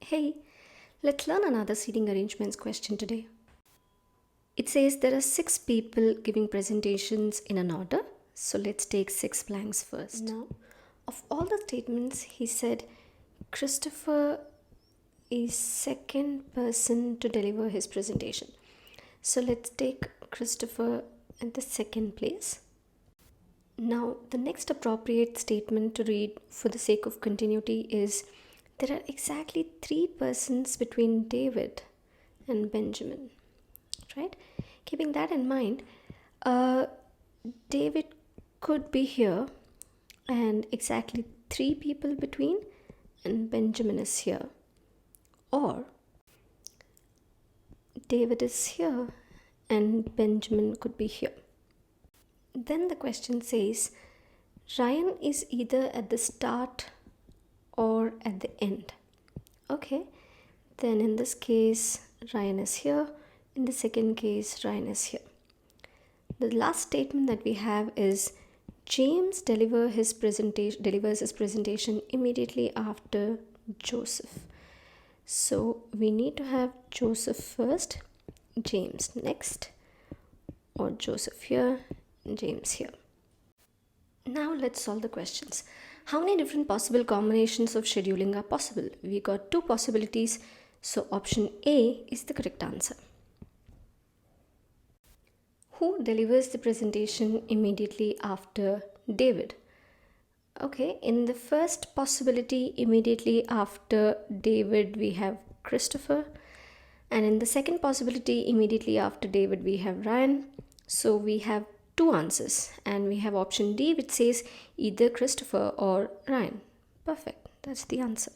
Hey, let's learn another seating arrangements question today. It says there are 6 people giving presentations in an order. So let's take 6 blanks first. Now, of all the statements, he said Christopher is second person to deliver his presentation. So let's take Christopher at the second place. Now, the next appropriate statement to read for the sake of continuity is there are exactly 3 persons between David and Benjamin, right? Keeping that in mind, David could be here and exactly 3 people between, and Benjamin is here. Or David is here and Benjamin could be here. Then the question says Ryan is either at the start or at the end. Okay, then in this case Ryan is here, in the second case Ryan is here. The last statement that we have is James delivers his presentation immediately after Joseph. So we need to have Joseph first, James next, or Joseph here, James here. Now let's solve the questions. How many different possible combinations of scheduling are possible? We got 2 possibilities, so option A is the correct answer. Who delivers the presentation immediately after David? Okay, in the first possibility, immediately after David, we have Christopher. And in the second possibility, immediately after David, we have Ryan. So we have 2 answers. And we have option D, which says either Christopher or Ryan. Perfect. That's the answer.